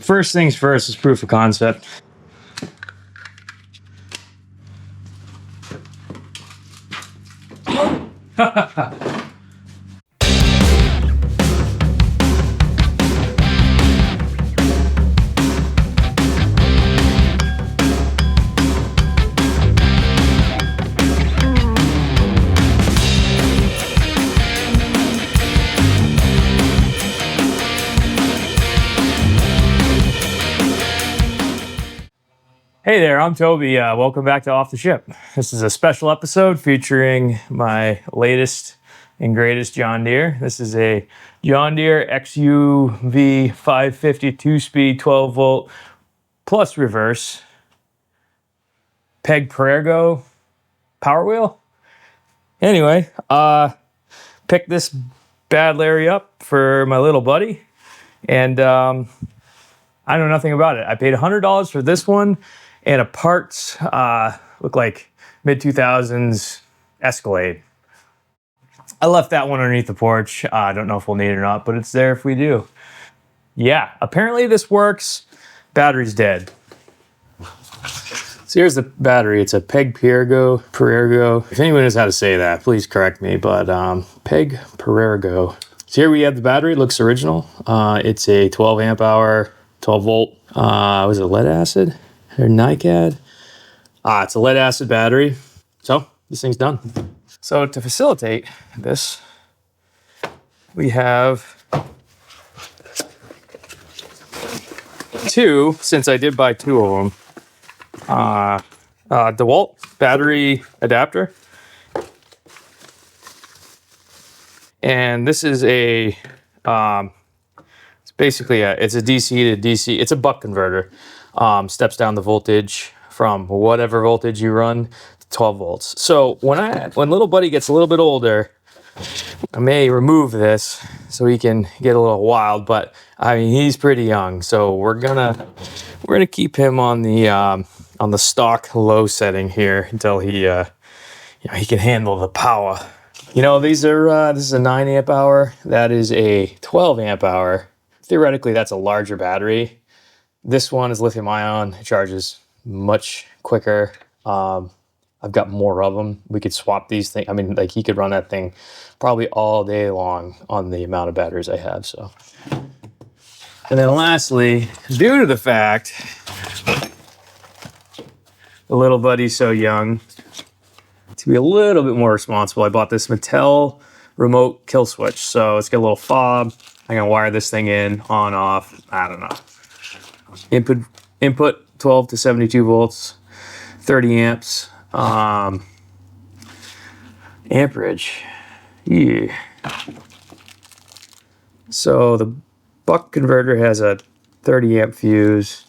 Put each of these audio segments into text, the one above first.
first things first is proof of concept. Hey there, I'm Toby. Welcome back to Off the Ship. This is a special episode featuring my latest and greatest John Deere. This is a John Deere XUV 550 2-speed 12 volt plus reverse Perego power wheel. Anyway, picked this bad Larry up for my little buddy, and I know nothing about it. I paid $100 for this one and a parts, look like mid-2000s Escalade. I left that one underneath the porch. I don't know if we'll need it or not, but it's there if we do. Yeah, apparently this works. Battery's dead. So here's the battery. It's a Perego. If anyone knows how to say that, please correct me, but Perego. So here we have the battery. It looks original. It's a 12 amp hour, 12 volt. Was it lead acid? Or NiCad. It's a lead acid battery. So this thing's done. So to facilitate this, we have two, since I did buy two of them, DeWalt battery adapter. And this is a, it's basically it's a DC to DC, it's a buck converter. Steps down the voltage from whatever voltage you run to 12 volts. So when little buddy gets a little bit older, I may remove this so he can get a little wild, but I mean, he's pretty young. So we're gonna keep him on the stock low setting here until he he can handle the power. You know, these are this is a 9 amp hour, that is a 12 amp hour. Theoretically, that's a larger battery. This one is lithium ion. It charges much quicker. I've got more of them. We could swap these things. I mean, like, he could run that thing probably all day long on the amount of batteries I have. So, and then lastly, due to the fact the little buddy's so young, to be a little bit more responsible, I bought this Matell remote kill switch. So it's got a little fob. I'm gonna wire this thing in, on, off. I don't know. Input 12 to 72 volts, 30 amps, amperage. Yeah. So the buck converter has a 30 amp fuse.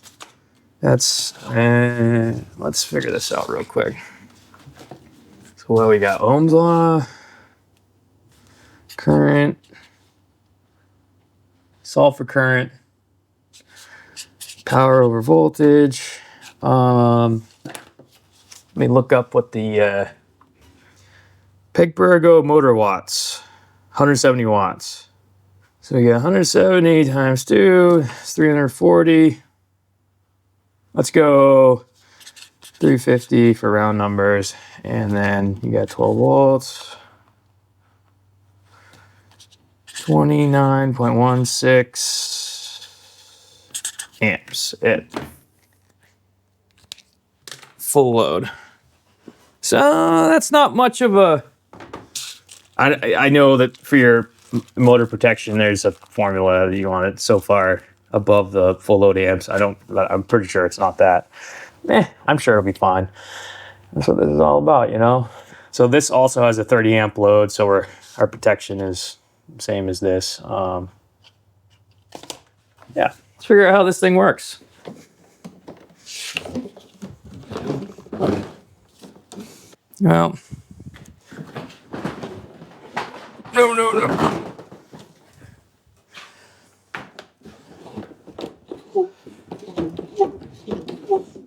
That's, let's figure this out real quick. So what we got? Ohm's law, current, solve for current, power over voltage. Let me look up what the Perego motor watts, 170 watts. So we got 170 times 2 is 340. Let's go 350 for round numbers. And then you got 12 volts, 29.16 amps at full load. So that's not much of a, I know that for your motor protection there's a formula that you want it so far above the full load amps. I'm pretty sure it's not that. I'm sure it'll be fine. That's what this is all about, you know. So this also has a 30 amp load, so our protection is same as this. Yeah, let's figure out how this thing works. Well, no.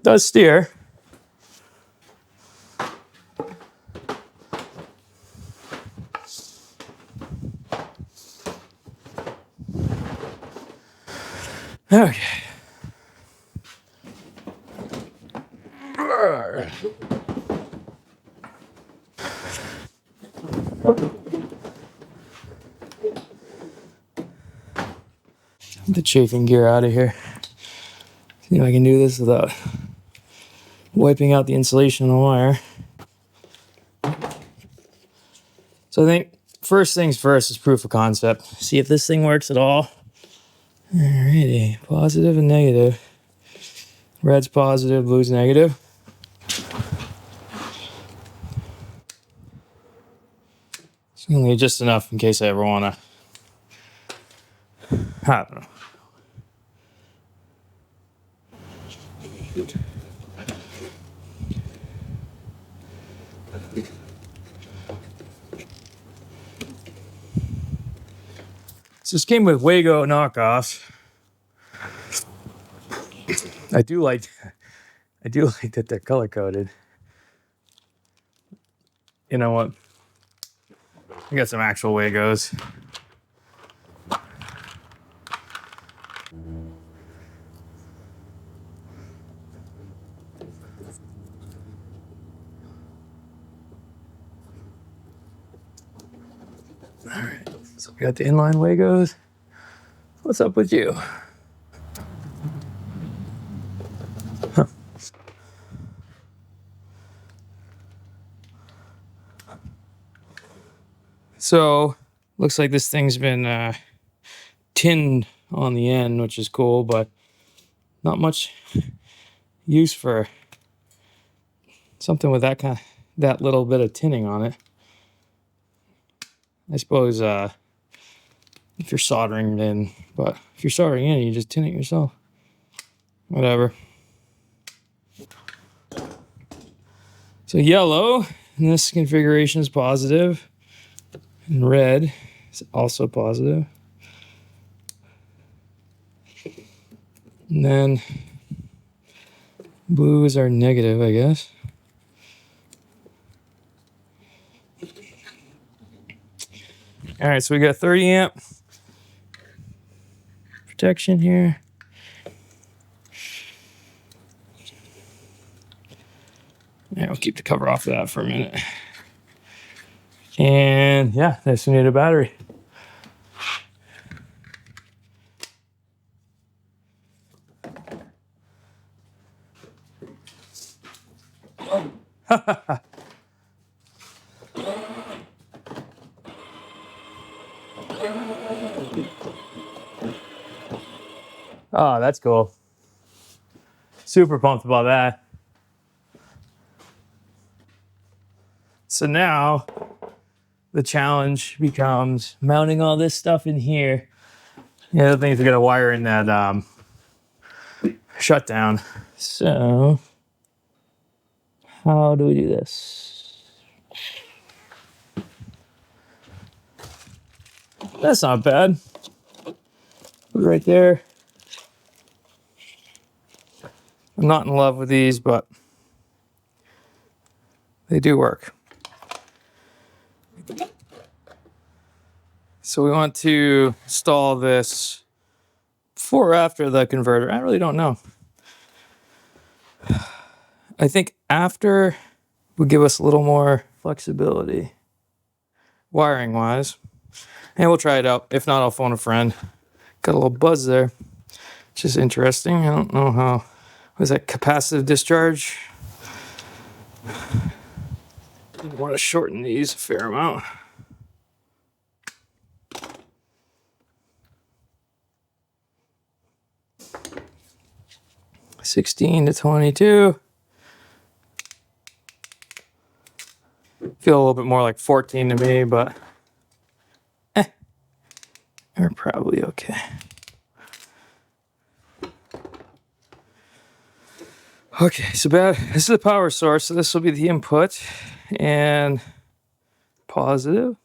Does steer. Okay. The chafing gear out of here. See if I can do this without wiping out the insulation on the wire. So I think first things first is proof of concept. See if this thing works at all. Alrighty, positive and negative. Red's positive, blue's negative. It's only just enough in case I ever want to, I don't know. So this came with Wago knockoffs. I do like that they're color coded. You know what? I got some actual Wagos. All right, so we got the inline Wagos. What's up with you? Huh. So, looks like this thing's been tinned on the end, which is cool, but not much use for something with that little bit of tinning on it. I suppose if you're soldering it in, but if you're soldering in, you just tin it yourself. Whatever. So yellow in this configuration is positive, and red is also positive. And then blue is our negative, I guess. All right, so we got 30 amp protection here. Yeah, I'll keep the cover off of that for a minute. And yeah, this will need a battery. Oh, that's cool. Super pumped about that. So now the challenge becomes mounting all this stuff in here. The other thing is we got to wire in that shutdown. So how do we do this? That's not bad. Put it right there. I'm not in love with these, but they do work. So we want to install this before or after the converter. I really don't know. I think after would give us a little more flexibility wiring wise. And we'll try it out. If not, I'll phone a friend. Got a little buzz there, which is interesting. I don't know how. Was that capacitive discharge? I want to shorten these a fair amount. (16 to 22). Feel a little bit more like 14 to me, but we're probably okay. Okay, so this is the power source, so this will be the input, and positive.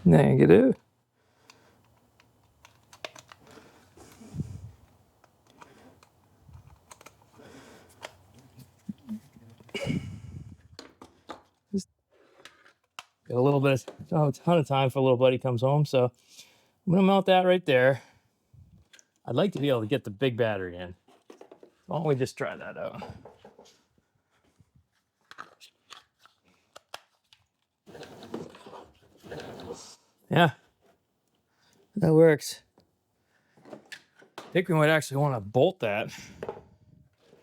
Negative. Got a little bit of, a ton of time for a little buddy comes home, so I'm gonna mount that right there. I'd like to be able to get the big battery in. Why don't we just try that out? Yeah, that works. I think we might actually want to bolt that.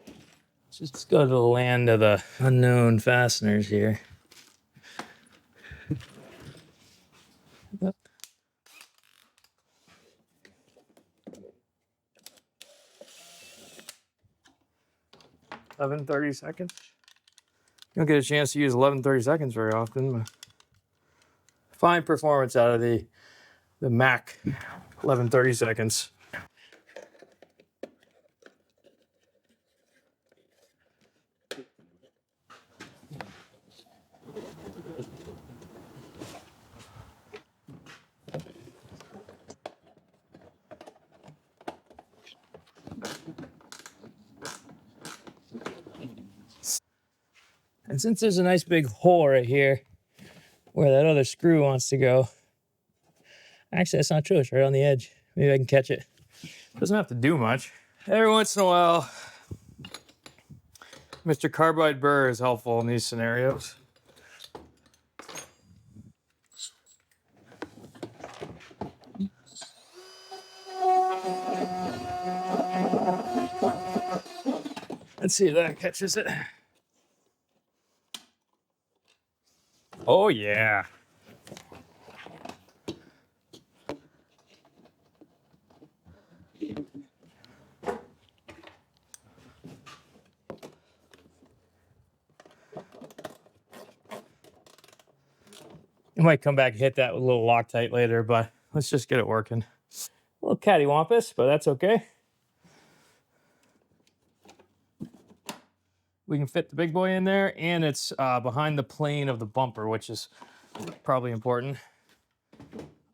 Let's just go to the land of the unknown fasteners here. Eleven 30 seconds. You don't get a chance to use 11 30 seconds very often. Fine performance out of the Mac 11 30 seconds. And since there's a nice big hole right here where that other screw wants to go, actually that's not true, it's right on the edge. Maybe I can catch it. Doesn't have to do much. Every once in a while, Mr. Carbide burr is helpful in these scenarios. Let's see if that catches it. Oh yeah. I might come back and hit that with a little Loctite later, but let's just get it working. A little cattywampus, but that's okay. We can fit the big boy in there, and it's behind the plane of the bumper, which is probably important.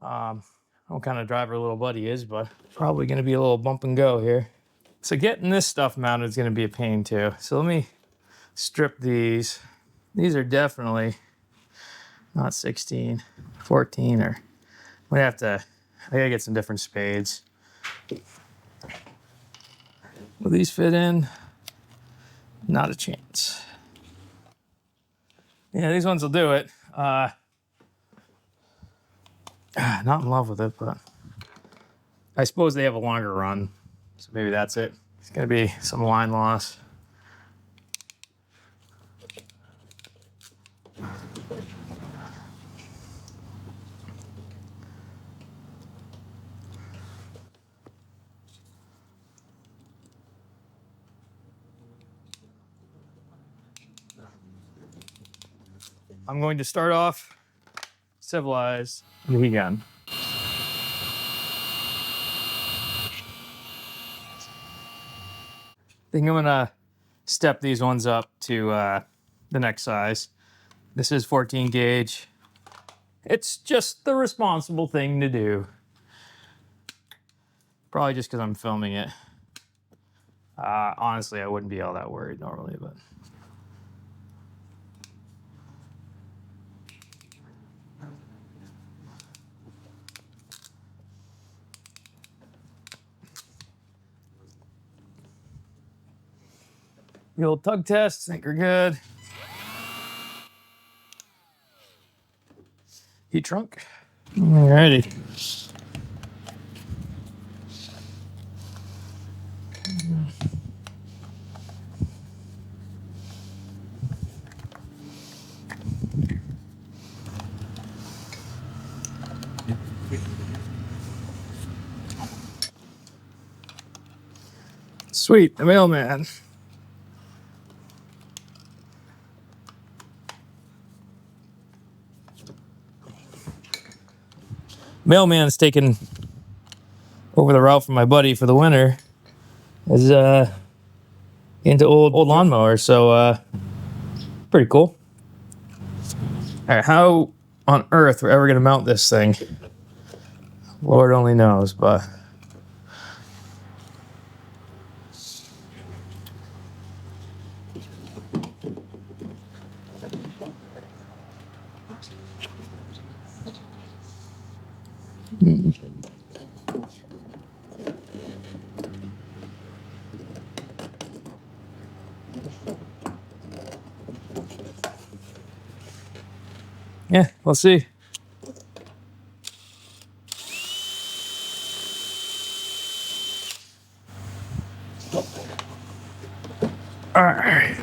I don't know what kind of driver little buddy is, but probably going to be a little bump and go here. So getting this stuff mounted is going to be a pain too. So let me strip these. These are definitely not 16, 14, or we have to, I gotta get some different spades. Will these fit in? Not a chance. Yeah, these ones will do it. Not in love with it, but I suppose they have a longer run, so maybe that's it. It's gonna be some line loss. I'm going to start off civilized the heat gun. I think I'm gonna step these ones up to the next size. This is 14 gauge. It's just the responsible thing to do. Probably just because I'm filming it. Honestly, I wouldn't be all that worried normally, but. The old tug test, I think we're good. Heat trunk. Alrighty. Sweet, the mailman. Mailman's taking over the route from my buddy for the winter. Is into old lawnmowers, so pretty cool. All right, how on earth we're ever gonna mount this thing? Lord only knows, but. Yeah, we'll see. All right.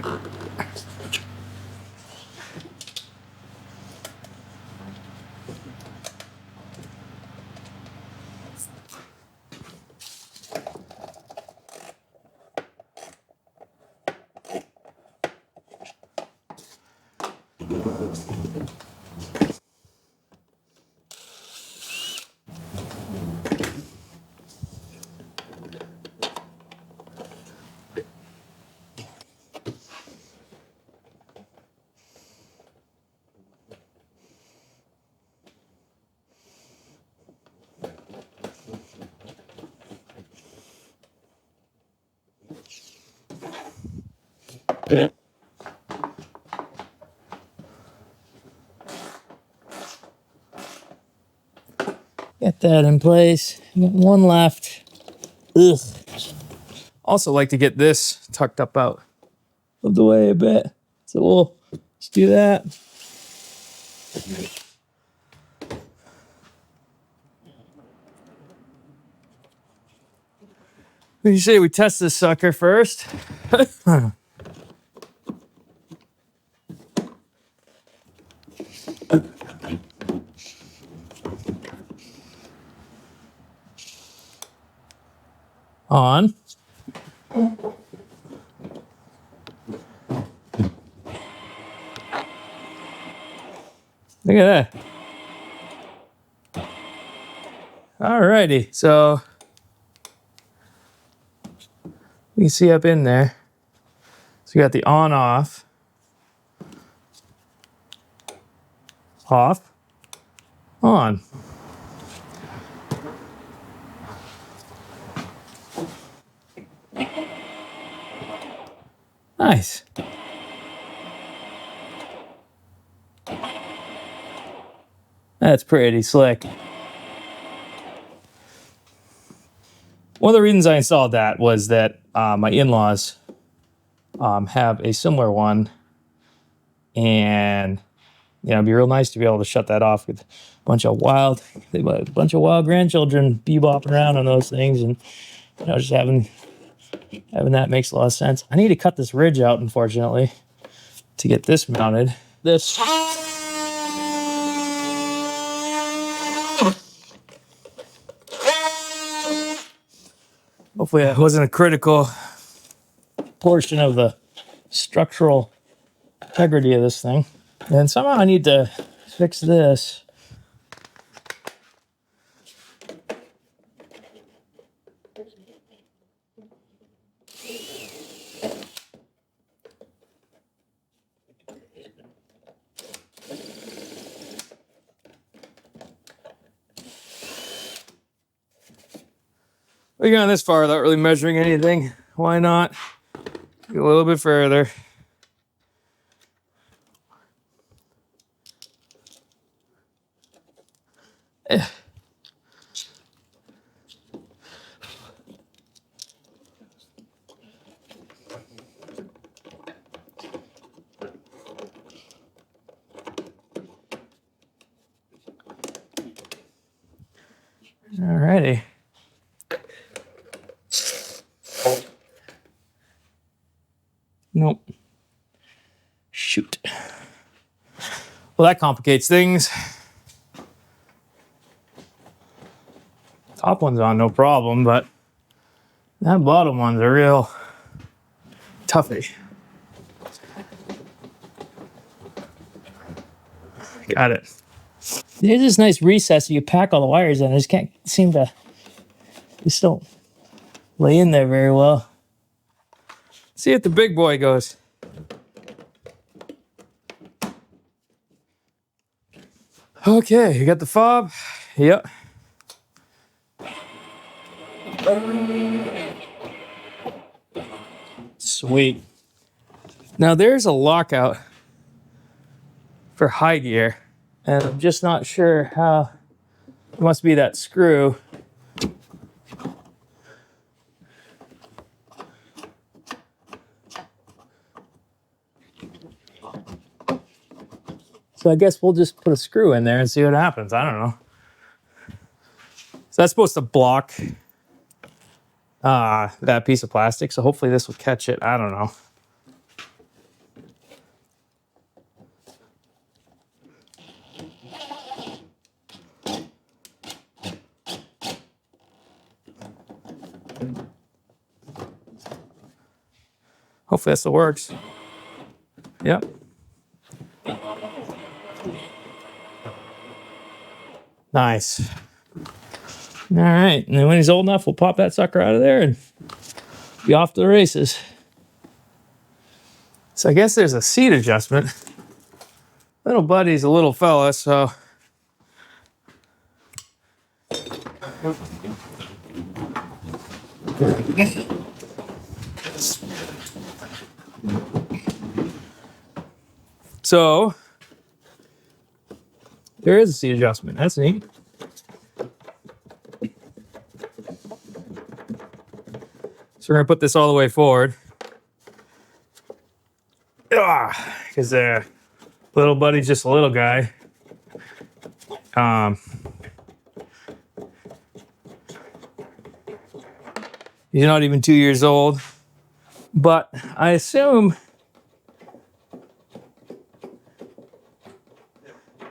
Get that in place. Got one left. Ugh. Also like to get this tucked up out of the way a bit. So we'll just do that. What do you say we test this sucker first? On. Look at that. Alrighty, so you can see up in there. So you got the on off, off, on. Nice. That's pretty slick. One of the reasons I installed that was that my in-laws have a similar one, and you know, it'd be real nice to be able to shut that off with a bunch of wild grandchildren bebopping around on those things, and you know, just having that makes a lot of sense. I need to cut this ridge out, unfortunately, to get this mounted. This. Hopefully that wasn't a critical portion of the structural integrity of this thing. And somehow I need to fix this. We're going this far without really measuring anything. Why not? Go a little bit further. Alrighty. Nope. Shoot. Well, that complicates things. Top one's on, no problem, but that bottom one's a real toughie. Got it. There's this nice recess you pack all the wires in. I just can't seem to, just don't lay in there very well. See if the big boy goes. Okay, you got the fob? Yep. Sweet. Now there's a lockout for high gear And I'm just not sure how. It must be that screw. So I guess we'll just put a screw in there and see what happens. I don't know. So that's supposed to block that piece of plastic. So hopefully this will catch it. I don't know. Hopefully that still works. Yep. Nice. All right, and then when he's old enough, we'll pop that sucker out of there and be off to the races. So I guess there's a seat adjustment. Little buddy's a little fella, so. So, there is a seat adjustment. That's neat. So we're gonna put this all the way forward. Because little buddy's just a little guy. He's not even 2 years old. But I assume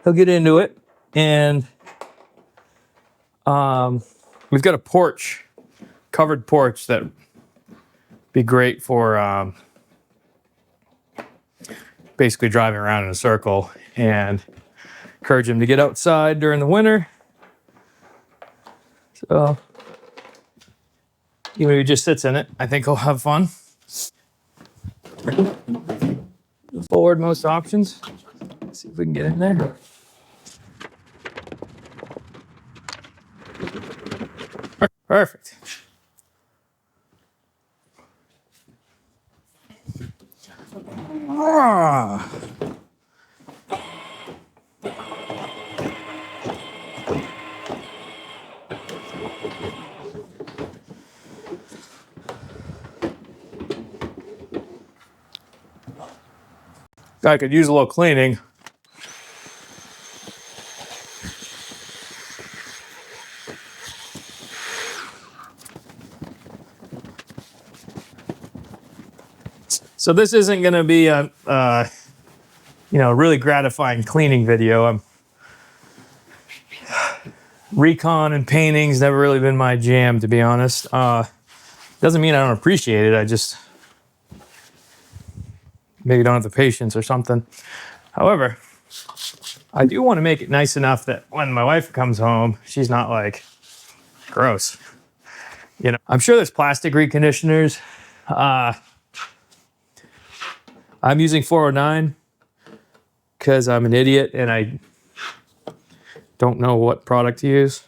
he'll get into it. And we've got a porch, covered porch that be great for basically driving around in a circle, and encourage him to get outside during the winter. So even if he just sits in it, I think he'll have fun. Forward most options. Let's see if we can get in there. Perfect. I could use a little cleaning. So this isn't going to be a, really gratifying cleaning video. Recon and painting's never really been my jam, to be honest. Doesn't mean I don't appreciate it. I just maybe don't have the patience or something. However, I do want to make it nice enough that when my wife comes home, she's not like, gross. I'm sure there's plastic reconditioners. I'm using 409 because I'm an idiot and I don't know what product to use.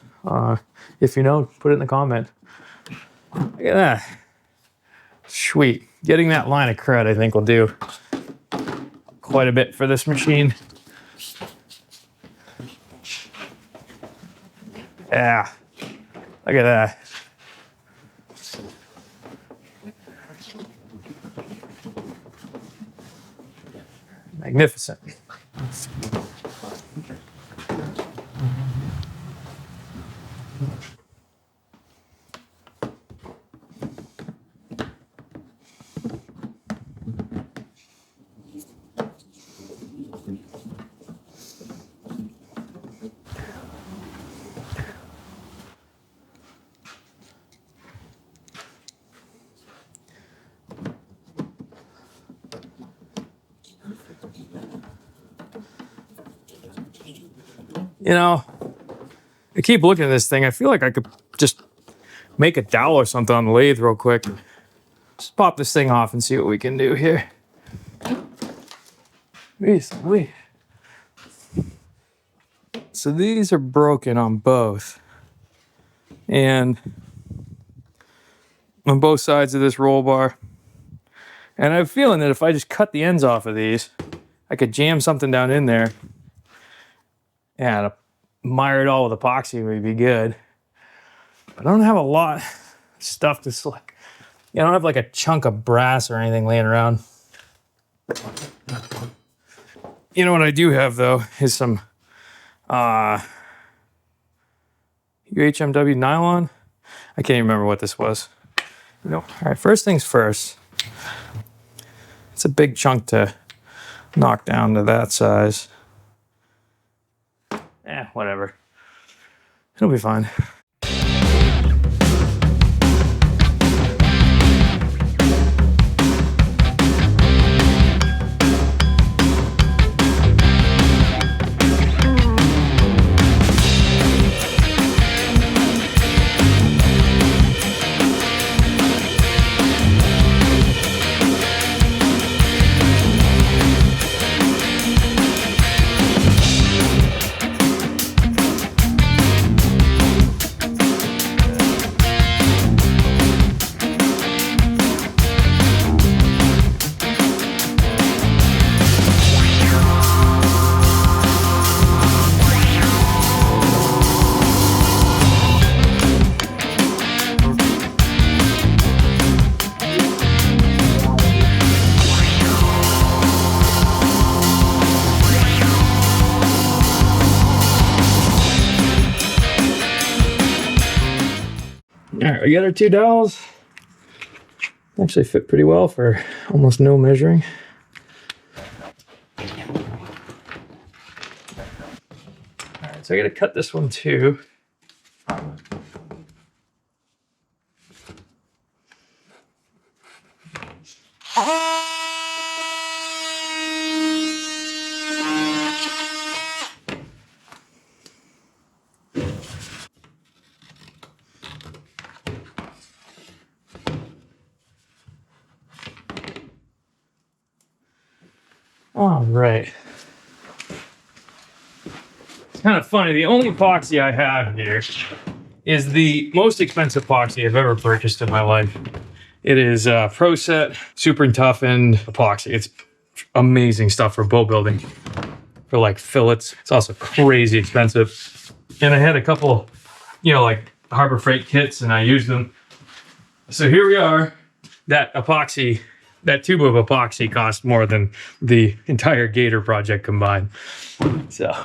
If you know, put it in the comment. Look at that. Sweet. Getting that line of cred, I think, will do quite a bit for this machine. Yeah. Look at that. Magnificent. I keep looking at this thing. I feel like I could just make a dowel or something on the lathe real quick. Just pop this thing off and see what we can do here. So these are broken on both. And on both sides of this roll bar. And I have a feeling that if I just cut the ends off of these, I could jam something down in there Yeah, to mire it all with epoxy would be good. But I don't have a lot of stuff to select. I don't have like a chunk of brass or anything laying around. You know what I do have though is some UHMW nylon. I can't even remember what this was. All right, first things first. It's a big chunk to knock down to that size. Whatever. It'll be fine. All right, we got our 2 dowels. Actually fit pretty well for almost no measuring. All right, so I gotta cut this one too. All right. It's kind of funny. The only epoxy I have here is the most expensive epoxy I've ever purchased in my life. It is Pro Set Super Toughened epoxy. It's amazing stuff for boat building, for like fillets. It's also crazy expensive. And I had a couple, like Harbor Freight kits, and I used them. So here we are. That epoxy, that tube of epoxy cost more than the entire Gator project combined. So,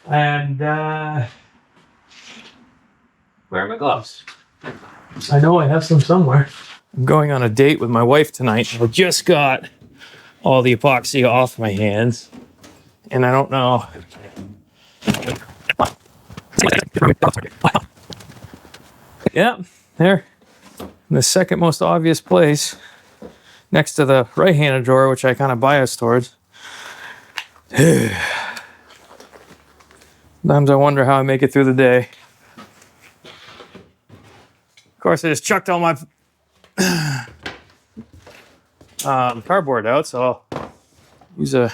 and where are my gloves? I know I have some somewhere. I'm going on a date with my wife tonight. I just got all the epoxy off my hands, and I don't know. Yeah, there. In the second most obvious place, next to the right-handed drawer, which I kind of bias towards. Sometimes I wonder how I make it through the day. Of course, I just chucked all my cardboard out, so I'll use a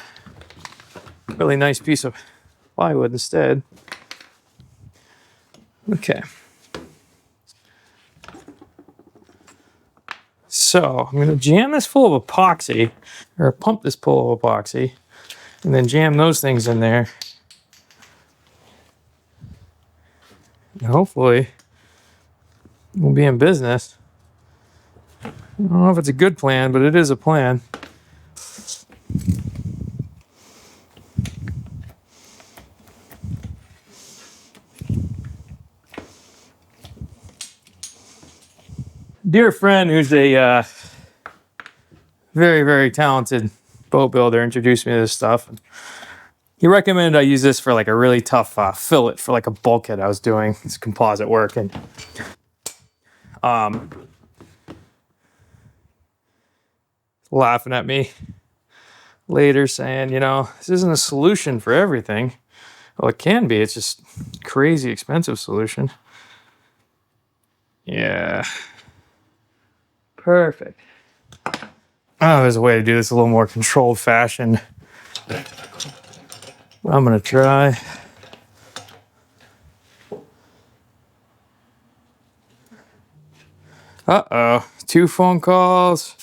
really nice piece of plywood instead. Okay. So I'm going to jam this full of epoxy, or pump this full of epoxy, and then jam those things in there. And hopefully we'll be in business. I don't know if it's a good plan, but it is a plan. Dear friend who's a very, very talented boat builder introduced me to this stuff. He recommended I use this for like a really tough fillet for like a bulkhead I was doing. It's composite work, and laughing at me later saying, this isn't a solution for everything. Well, it can be. It's just crazy expensive solution. Yeah. Perfect. Oh, there's a way to do this a little more controlled fashion. I'm going to try. Uh-oh. 2 phone calls.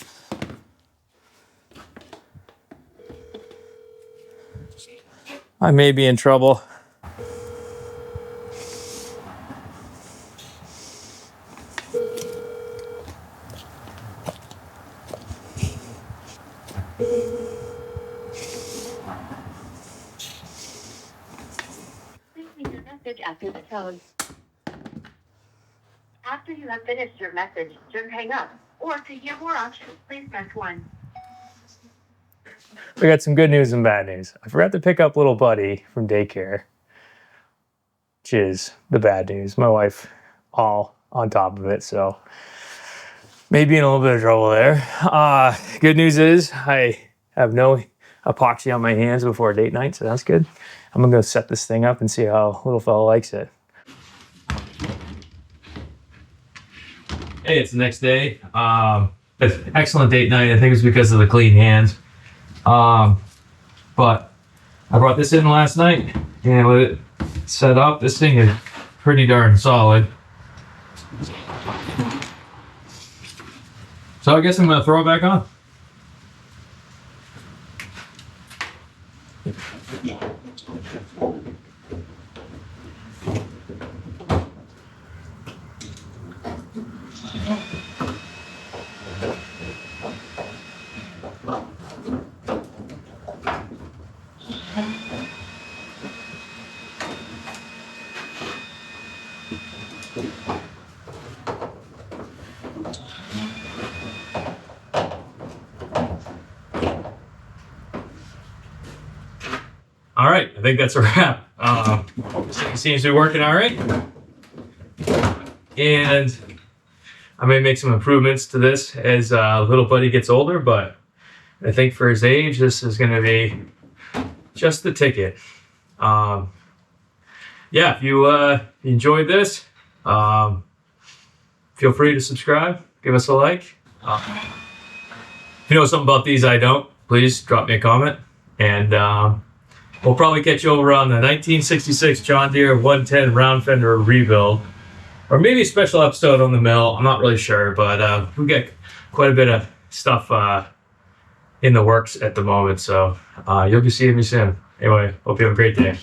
I may be in trouble. Please leave your message after the tone. After you have finished your message, just hang up. Or to hear more options, please press 1. We got some good news and bad news. I forgot to pick up little buddy from daycare, which is the bad news. My wife all on top of it, so maybe in a little bit of trouble there. Good news is I have no epoxy on my hands before date night, so that's good. I'm gonna go set this thing up and see how little fella likes it. Hey, it's the next day. It's excellent date night. I think it's because of the clean hands. But I brought this in last night and with it set up, this thing is pretty darn solid. So I guess I'm gonna throw it back on. All right, I think that's a wrap. This thing seems to be working all right. And I may make some improvements to this as little buddy gets older, but I think for his age, this is gonna be just the ticket. Yeah, if you enjoyed this, feel free to subscribe, give us a like. If you know something about these I don't, please drop me a comment. And we'll probably catch you over on the 1966 John Deere 110 round fender rebuild. Or maybe a special episode on the mill, I'm not really sure, but we got quite a bit of stuff in the works at the moment, so you'll be seeing me soon. Anyway, hope you have a great day.